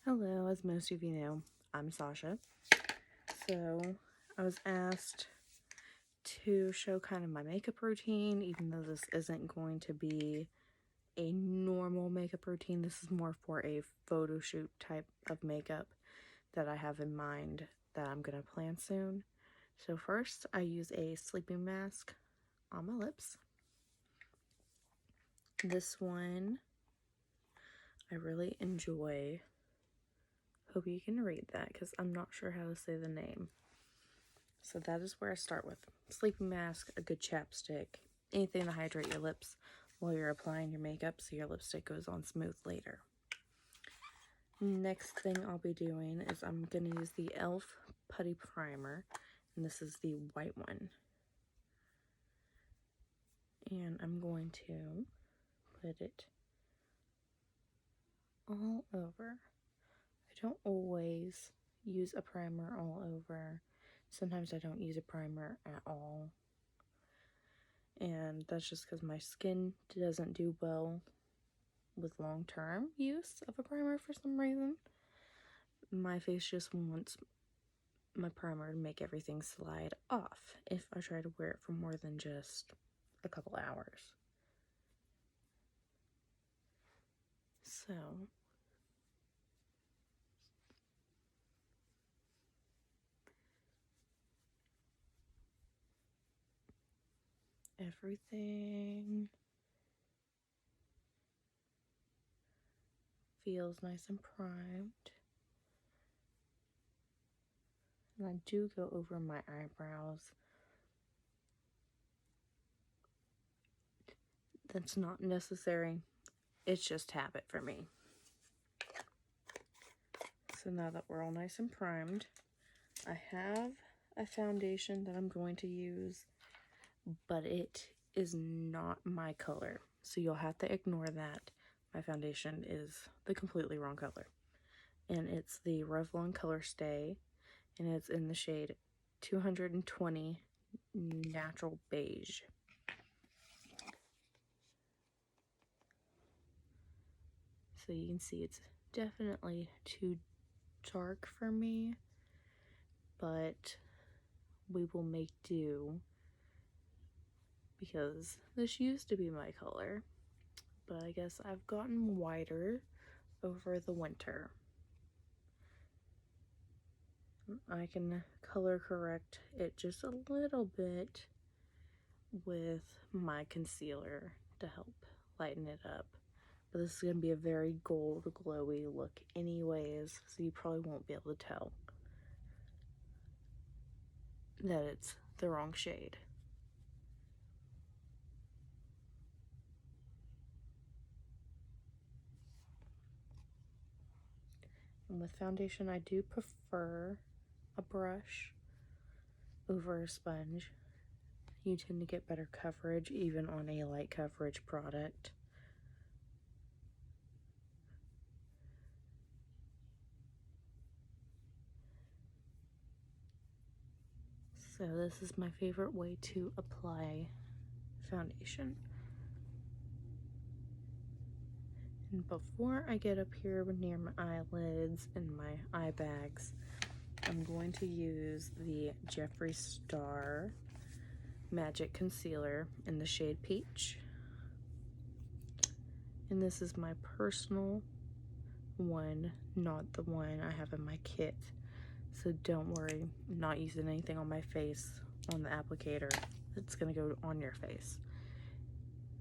Hello, as most of you know, I'm Sasha. So, I was asked to show kind of my makeup routine, even though this isn't going to be a normal makeup routine. This is more for a photo shoot type of makeup that I have in mind that I'm going to plan soon. So, first, I use a sleeping mask on my lips. This one I really enjoy. Hope you can read that because I'm not sure how to say the name. So that is where I start with. Sleeping mask, a good chapstick, anything to hydrate your lips while you're applying your makeup so your lipstick goes on smooth later. Next thing I'll be doing is I'm going to use the e.l.f. Putty Primer, and this is the white one. And I'm going to put it all over. I don't always use a primer all over. Sometimes I don't use a primer at all. And that's just because my skin doesn't do well with long-term use of a primer for some reason. My face just wants my primer to make everything slide off if I try to wear it for more than just a couple hours. So, everything feels nice and primed. And I do go over my eyebrows. That's not necessary. It's just habit for me. So now that we're all nice and primed, I have a foundation that I'm going to use, but it is not my color. So you'll have to ignore that. My foundation is the completely wrong color. And it's the Revlon Color Stay, and it's in the shade 220 Natural Beige. So you can see it's definitely too dark for me, but we will make do because this used to be my color, but I guess I've gotten whiter over the winter. I can color correct it just a little bit with my concealer to help lighten it up. But this is going to be a very gold glowy look anyways, so you probably won't be able to tell that it's the wrong shade. And with foundation, I do prefer a brush over a sponge. You tend to get better coverage even on a light coverage product. So this is my favorite way to apply foundation. And before I get up here near my eyelids and my eye bags, I'm going to use the Jeffree Star Magic Concealer in the shade Peach. And this is my personal one, not the one I have in my kit. So don't worry, I'm not using anything on my face on the applicator. It's gonna go on your face.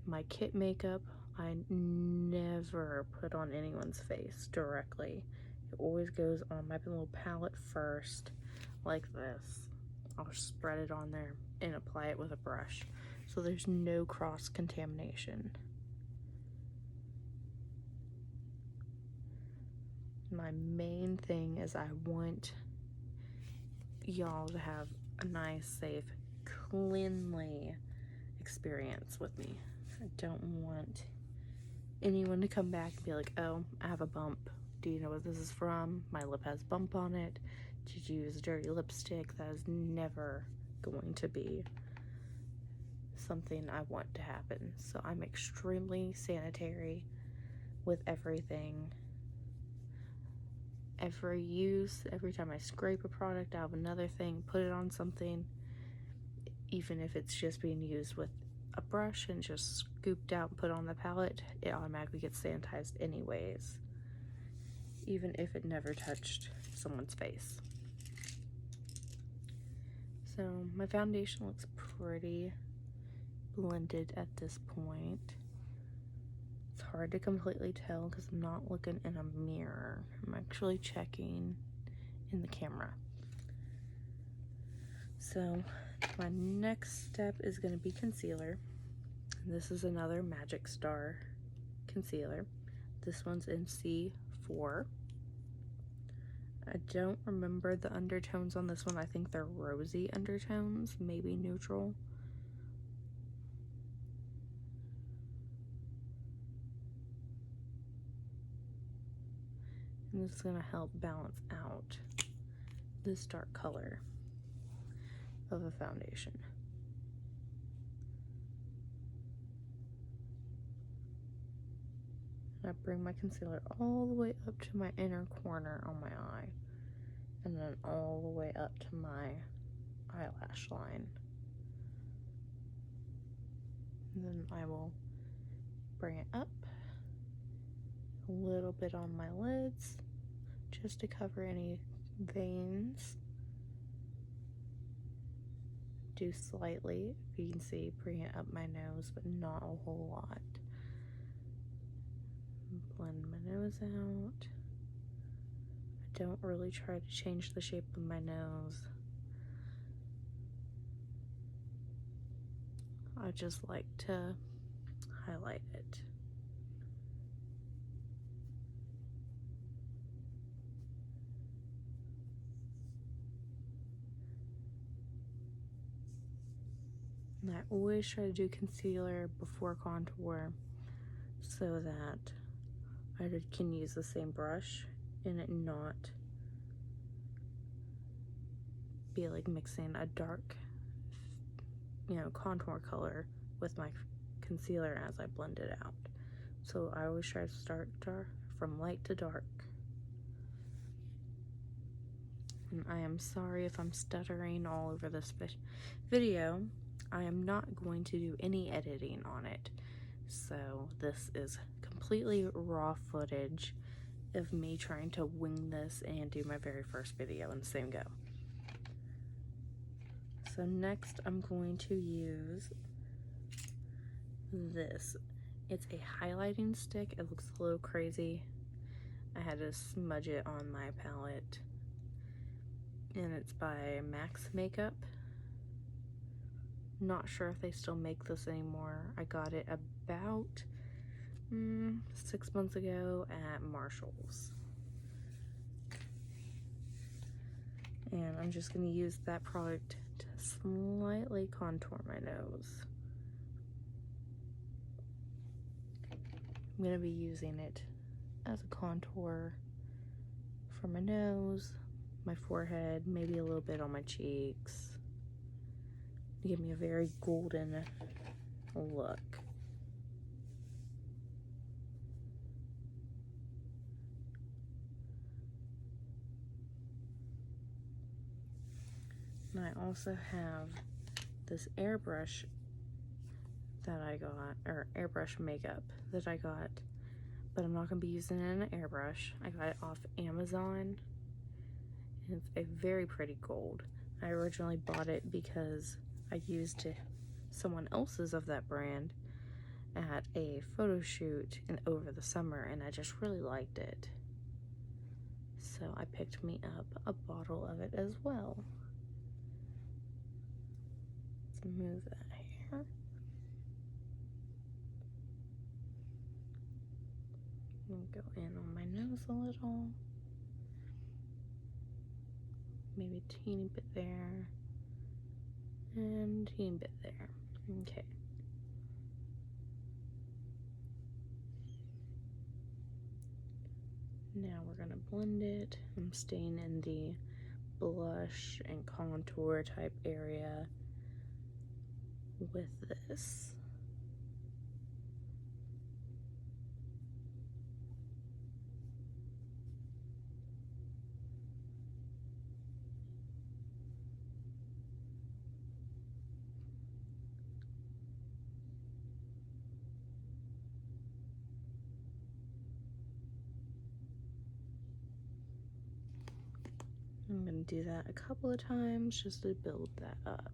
My kit makeup, I never put on anyone's face directly. It always goes on my little palette first, like this. I'll spread it on there and apply it with a brush, so there's no cross-contamination. My main thing is I want y'all to have a nice, safe, cleanly experience with me. I don't want anyone to come back and be like, oh, I have a bump. Do you know what this is from? My lip has bump on it. Did you use dirty lipstick? That is never going to be something I want to happen. So I'm extremely sanitary with everything. every use. Every time I scrape a product out of another thing, put it on something, even if it's just being used with a brush and just scooped out and put on the palette, it automatically gets sanitized anyways, even if it never touched someone's face. So my foundation looks pretty blended at this point. It's hard to completely tell because I'm not looking in a mirror. I'm actually checking in the camera. So my next step is going to be concealer. This is another Magic Star concealer. This one's in C4. I don't remember the undertones on this one. I think they're rosy undertones, maybe neutral. And this is going to help balance out this dark color of a foundation. And I bring my concealer all the way up to my inner corner on my eye, and then all the way up to my eyelash line. And then I will bring it up a little bit on my lids just to cover any veins. Do slightly, if you can see, bring it up my nose, but not a whole lot. Blend my nose out. I don't really try to change the shape of my nose. I just like to highlight it. And I always try to do concealer before contour so that I can use the same brush and it not be like mixing a dark, contour color with my concealer as I blend it out. So I always try to start from light to dark. And I am sorry if I'm stuttering all over this video. I am not going to do any editing on it. So this is completely raw footage of me trying to wing this and do my very first video in the same go. So next I'm going to use this. It's a highlighting stick. It looks a little crazy. I had to smudge it on my palette. And it's by Max Makeup. Not sure if they still make this anymore. I got it about 6 months ago at Marshall's. And I'm just going to use that product to slightly contour my nose. I'm going to be using it as a contour for my nose, my forehead, maybe a little bit on my cheeks. To give me a very golden look. And I also have this airbrush that I got, or airbrush makeup that I got, but I'm not going to be using it in an airbrush. I got it off Amazon, and it's a very pretty gold. I originally bought it because I used someone else's of that brand at a photo shoot over the summer, and I just really liked it. So I picked me up a bottle of it as well. Let's move that here. And go in on my nose a little. Maybe a teeny bit there. And a teeny bit there. Okay. Now we're going to blend it. I'm staying in the blush and contour type area with this. and do that a couple of times just to build that up.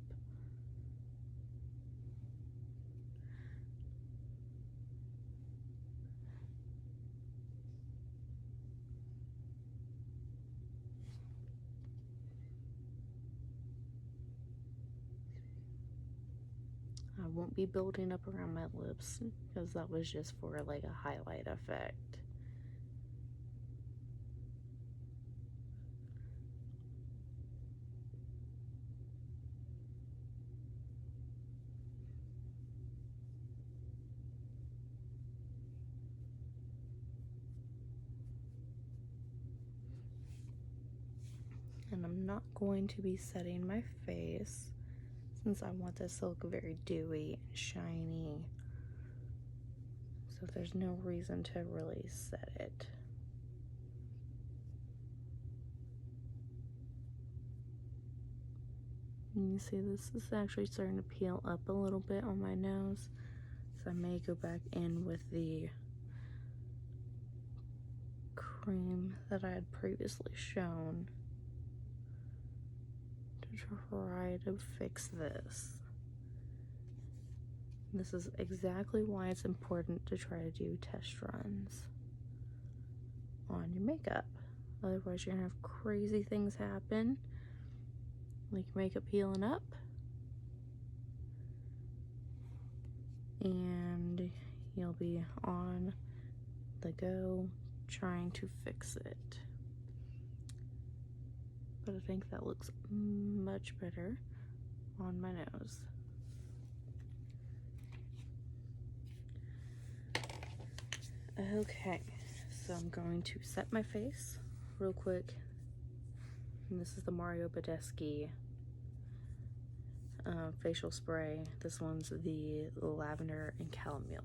I won't be building up around my lips because that was just for like a highlight effect. And I'm not going to be setting my face since I want this to look very dewy and shiny. So there's no reason to really set it. And you see this is actually starting to peel up a little bit on my nose. So I may go back in with the cream that I had previously shown to try to fix this. This is exactly why it's important to try to do test runs on your makeup. Otherwise, you're gonna have crazy things happen, like makeup peeling up, and you'll be on the go trying to fix it. But I think that looks much better on my nose. Okay, so I'm going to set my face real quick. And this is the Mario Badescu facial spray. This one's the lavender and chamomile.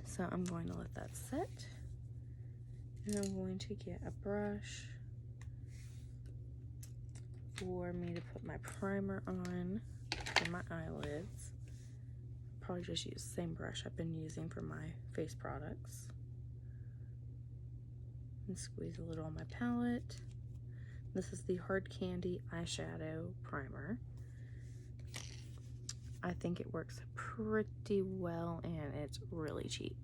So I'm going to let that set. And I'm going to get a brush for me to put my primer on for my eyelids. Probably just use the same brush I've been using for my face products. And squeeze a little on my palette. This is the Hard Candy eyeshadow primer. I think it works pretty well and it's really cheap.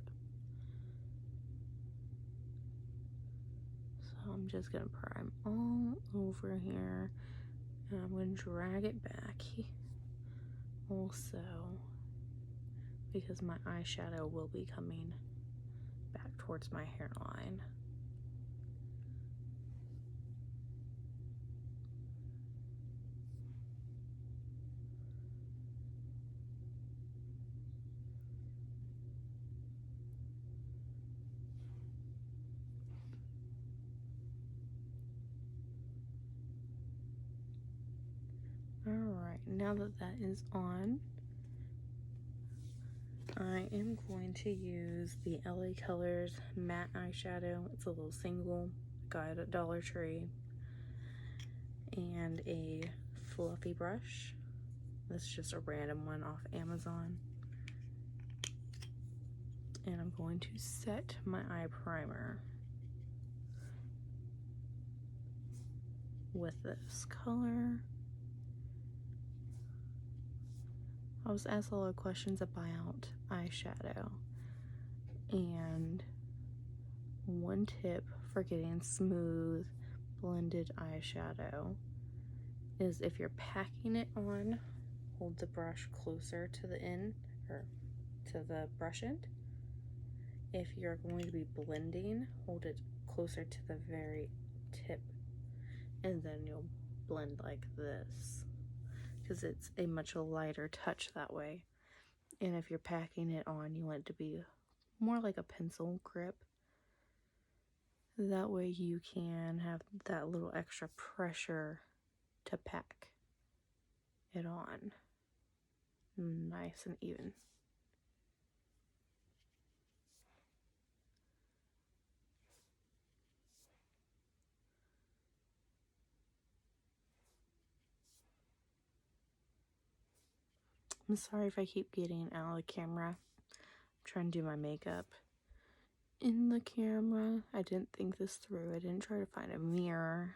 So I'm just gonna prime all over here and I'm gonna drag it back also because my eyeshadow will be coming back towards my hairline. Alright, now that that is on, I am going to use the LA Colors matte eyeshadow. It's a little single, got it at Dollar Tree, and a fluffy brush. This is just a random one off Amazon. And I'm going to set my eye primer with this color. I was asked a lot of questions about eyeshadow, and one tip for getting smooth blended eyeshadow is if you're packing it on, hold the brush closer to the end or to the brush end. If you're going to be blending, hold it closer to the very tip, and then you'll blend like this because it's a much lighter touch that way. And if you're packing it on, you want it to be more like a pencil grip. That way you can have that little extra pressure to pack it on nice and even. I'm sorry if I keep getting out of the camera. I'm trying to do my makeup in the camera. I didn't think this through. I didn't try to find a mirror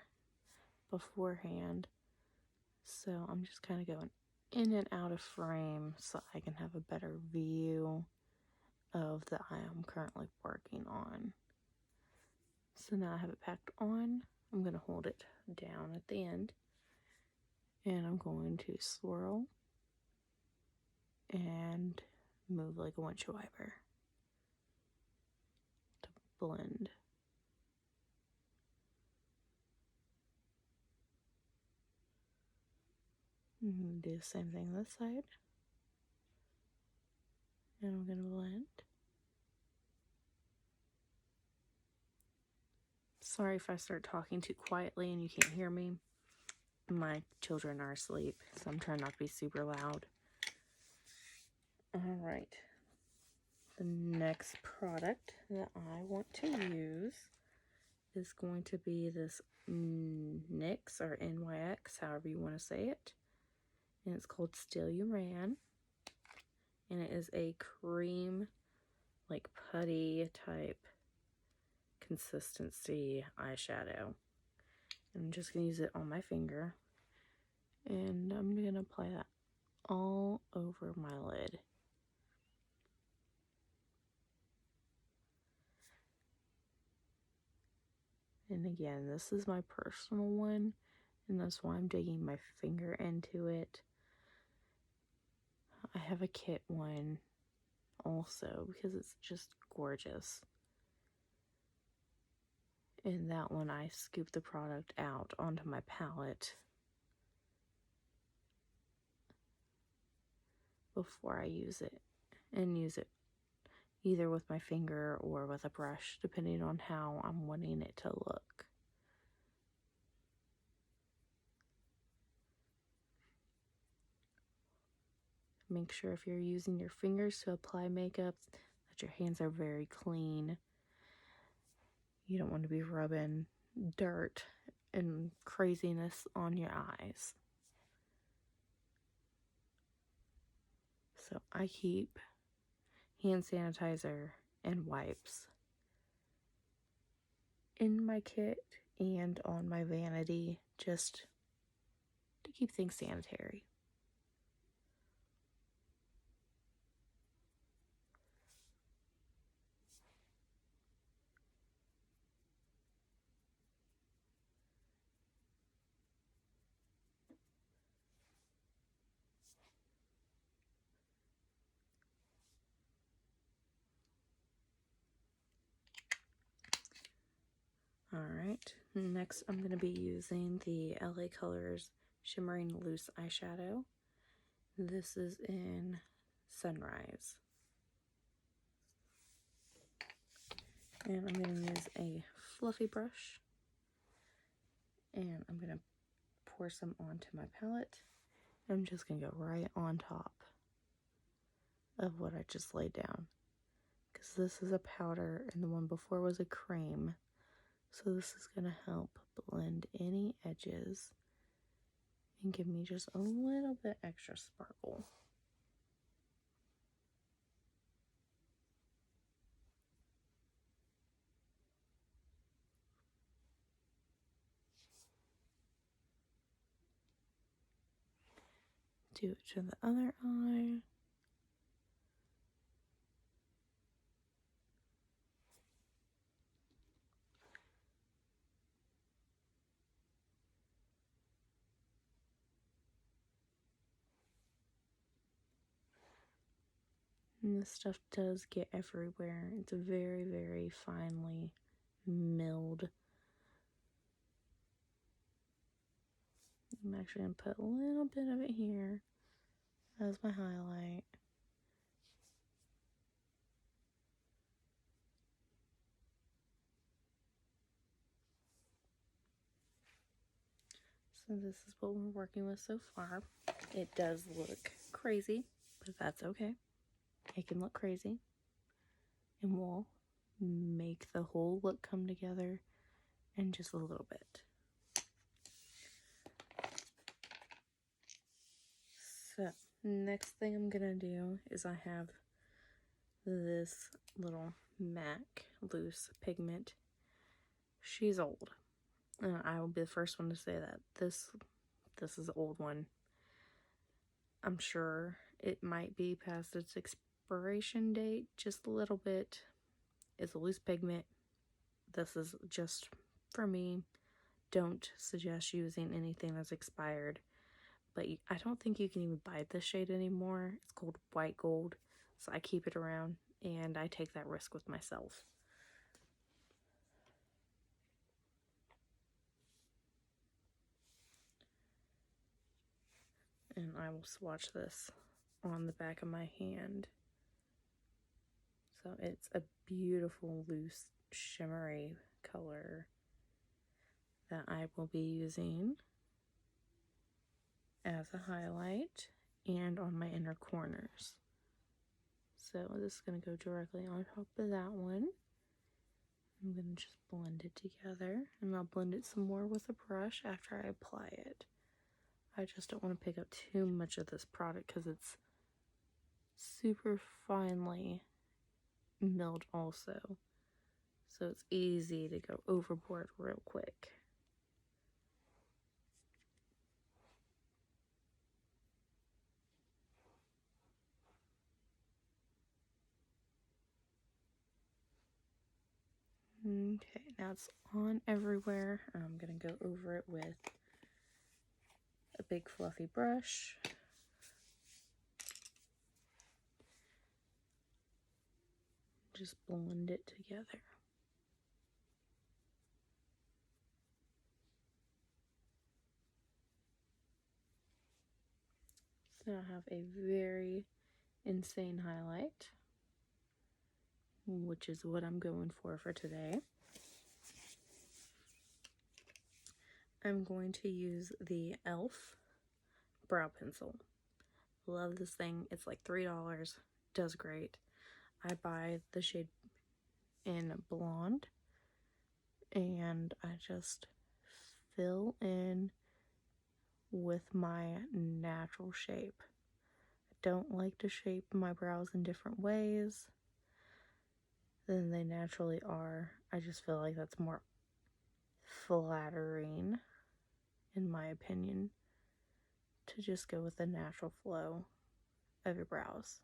beforehand. So I'm just kind of going in and out of frame so I can have a better view of the eye I'm currently working on. So now I have it packed on. I'm going to hold it down at the end. And I'm going to swirl and move like a windshield wiper to blend. And do the same thing this side. And I'm going to blend. Sorry if I start talking too quietly and you can't hear me. My children are asleep, so I'm trying not to be super loud. Alright. The next product that I want to use is going to be this NYX or NYX, however you want to say it. And it's called Still You Ran. And it is a cream, like putty type consistency eyeshadow. I'm just going to use it on my finger. And I'm going to apply that all over my lid. And again, this is my personal one, and that's why I'm digging my finger into it. I have a kit one also because it's just gorgeous. And that one I scoop the product out onto my palette before I use it, and use it either with my finger or with a brush, depending on how I'm wanting it to look. Make sure if you're using your fingers to apply makeup that your hands are very clean. You don't want to be rubbing dirt and craziness on your eyes. So I keep hand sanitizer and wipes in my kit and on my vanity just to keep things sanitary. Alright, next I'm going to be using the LA Colors Shimmering Loose Eyeshadow. This is in Sunrise. And I'm going to use a fluffy brush. And I'm going to pour some onto my palette. I'm just going to go right on top of what I just laid down. Because this is a powder and the one before was a cream. So this is going to help blend any edges and give me just a little bit extra sparkle. Do it to the other eye. And this stuff does get everywhere. It's very, very finely milled. I'm actually going to put a little bit of it here as my highlight. So this is what we're working with so far. It does look crazy, but that's okay. It can look crazy, and we'll make the whole look come together in just a little bit. So next thing I'm gonna do is I have this little MAC Loose Pigment. She's old. I will be the first one to say that. This is an old one. I'm sure it might be past its expiration date just a little bit. It's a loose pigment. This is just for me. Don't suggest using anything that's expired. But I don't think you can even buy this shade anymore. It's called White Gold. So I keep it around and I take that risk with myself. And I will swatch this on the back of my hand. So it's a beautiful, loose, shimmery color that I will be using as a highlight and on my inner corners. So this is going to go directly on top of that one. I'm going to just blend it together, and I'll blend it some more with a brush after I apply it. I just don't want to pick up too much of this product because it's super finely milled also. So it's easy to go overboard real quick. Okay, now it's on everywhere. I'm going to go over it with a big fluffy brush. Just blend it together. So I have a very insane highlight, which is what I'm going for today. I'm going to use the e.l.f. brow pencil. Love this thing. It's like $3. Does great. I buy the shade in blonde and I just fill in with my natural shape. I don't like to shape my brows in different ways than they naturally are. I just feel like that's more flattering, in my opinion, to just go with the natural flow of your brows.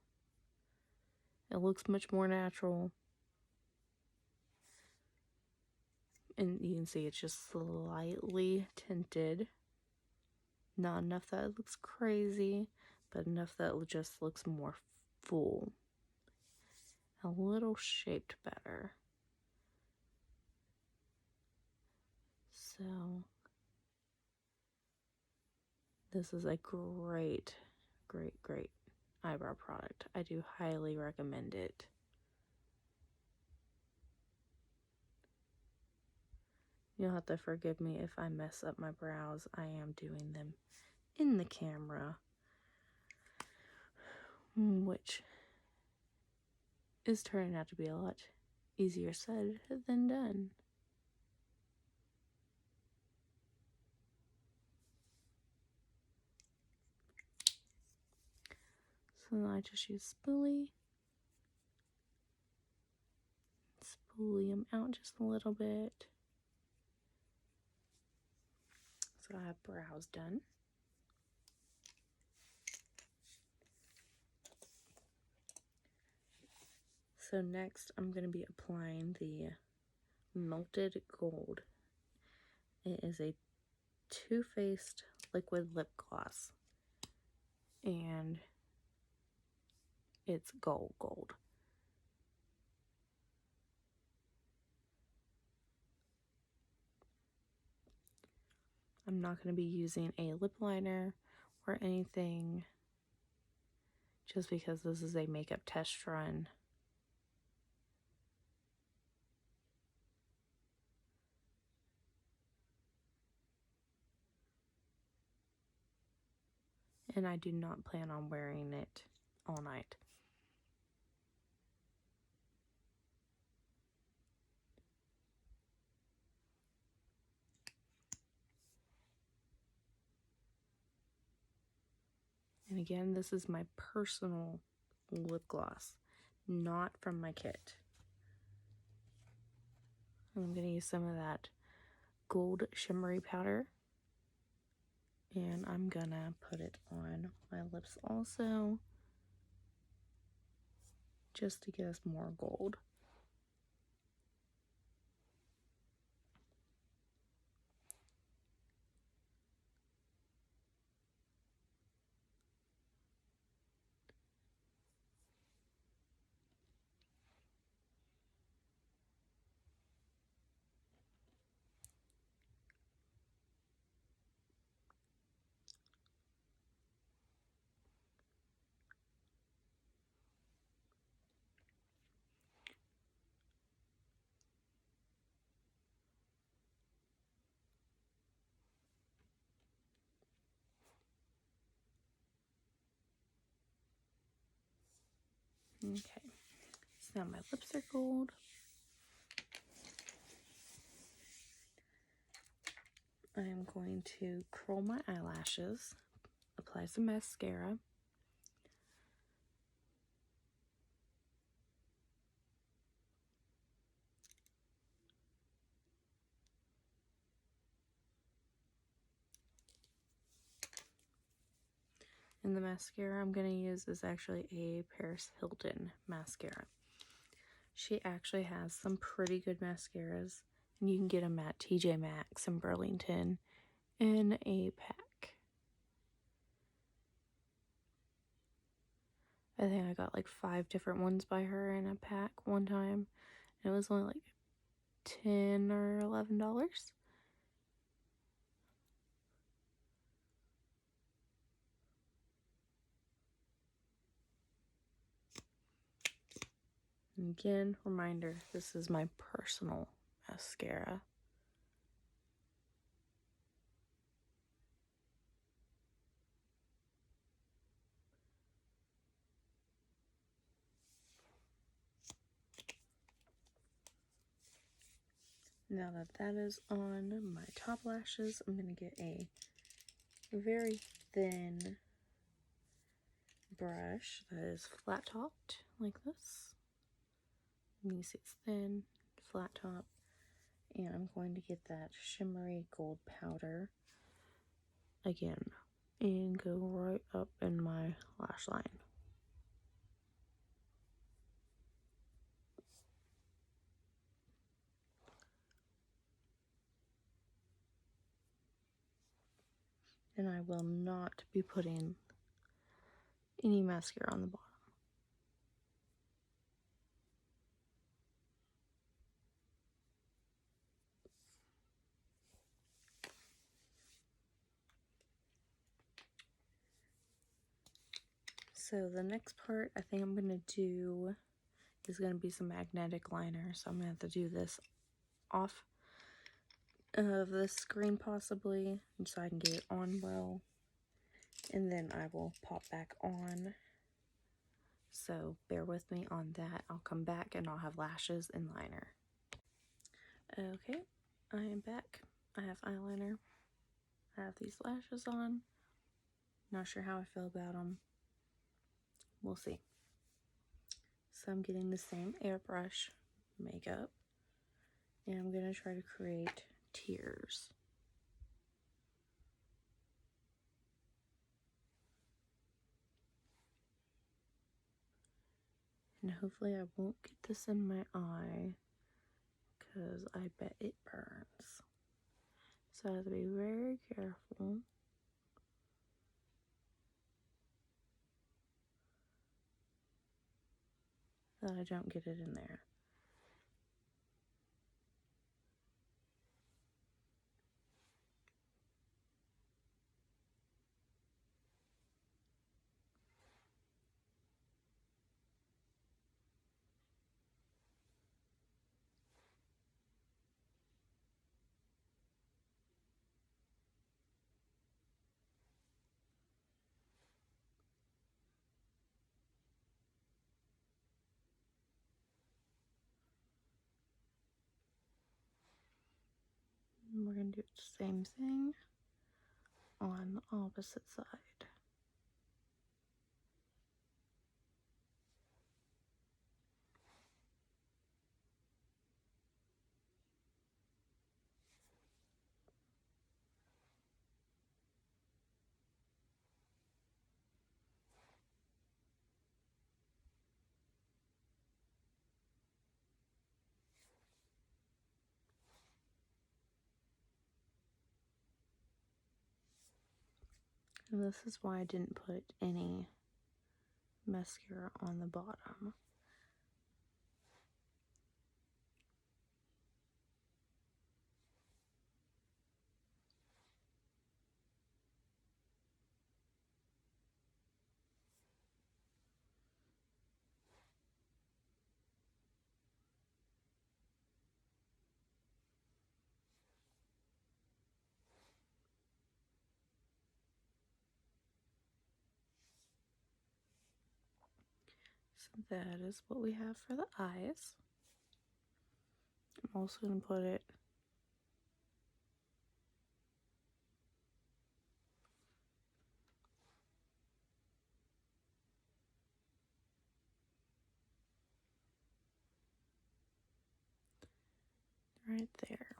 It looks much more natural, and you can see it's just slightly tinted. Not enough that it looks crazy, but enough that it just looks more full. A little shaped better. So this is a great eyebrow product. I do highly recommend it. You'll have to forgive me if I mess up my brows. I am doing them in the camera, which is turning out to be a lot easier said than done. So I just use spoolie. Spoolie them out just a little bit. So I have brows done. So next I'm going to be applying the Melted Gold. It is a Too Faced liquid lip gloss. And it's gold. I'm not going to be using a lip liner or anything just because this is a makeup test run. And I do not plan on wearing it all night. And again, this is my personal lip gloss, not from my kit. I'm going to use some of that gold shimmery powder. And I'm going to put it on my lips also, just to give us more gold. Okay, so now my lips are gold. I am going to curl my eyelashes, apply some mascara. And the mascara I'm going to use is actually a Paris Hilton mascara. She actually has some pretty good mascaras, and you can get them at TJ Maxx in Burlington in a pack. I think I got like 5 different ones by her in a pack one time, and it was only like $10 or $11. And again, reminder, this is my personal mascara. Now that that is on my top lashes, I'm going to get a very thin brush that is flat topped like this. You see it's thin, flat top, and I'm going to get that shimmery gold powder again and go right up in my lash line. And I will not be putting any mascara on the bottom. So the next part I think I'm going to do is going to be some magnetic liner. So I'm going to have to do this off of the screen possibly, so I can get it on well. And then I will pop back on. So bear with me on that. I'll come back and I'll have lashes and liner. Okay, I am back. I have eyeliner. I have these lashes on. Not sure how I feel about them. We'll see. So I'm getting the same airbrush makeup. And I'm going to try to create tears. And hopefully I won't get this in my eye, because I bet it burns. So I have to be very careful. That I don't get it in there. And we're going to do the same thing on the opposite side. And this is why I didn't put any mascara on the bottom. So that is what we have for the eyes. I'm also going to put it right there.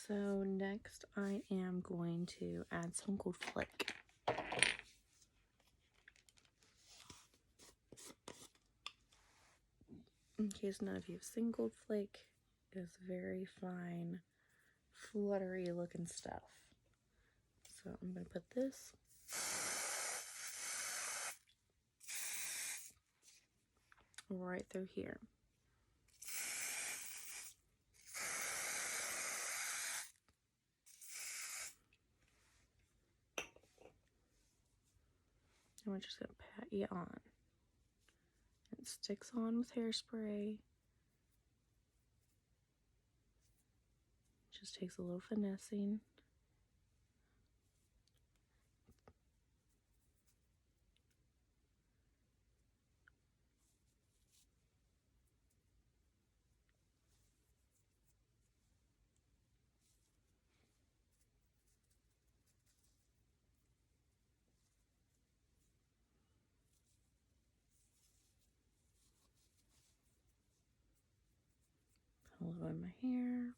So next I am going to add some Gold Flake. In case none of you have seen Gold Flake, it is very fine, fluttery looking stuff. So I'm going to put this right through here. And we're just going to pat you on. It sticks on with hairspray. Just takes a little finessing. Put a little in my hair.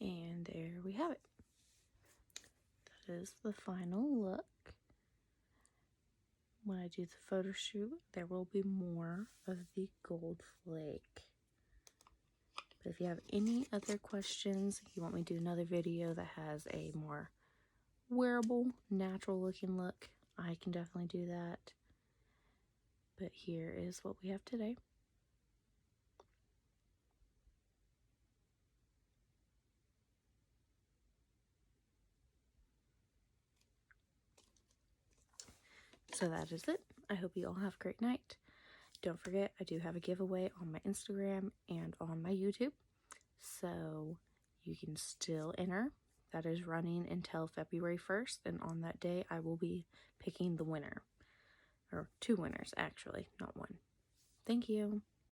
And there we have it. That is the final look. When I do the photo shoot, there will be more of the Gold Flake. But if you have any other questions, if you want me to do another video that has a more wearable, natural looking look, I can definitely do that. But here is what we have today. So that is it. I hope you all have a great night. Don't forget, I do have a giveaway on my Instagram and on my YouTube. So you can still enter. That is running until February 1st. And on that day, I will be picking the winner. Or 2 winners, actually, not 1. Thank you.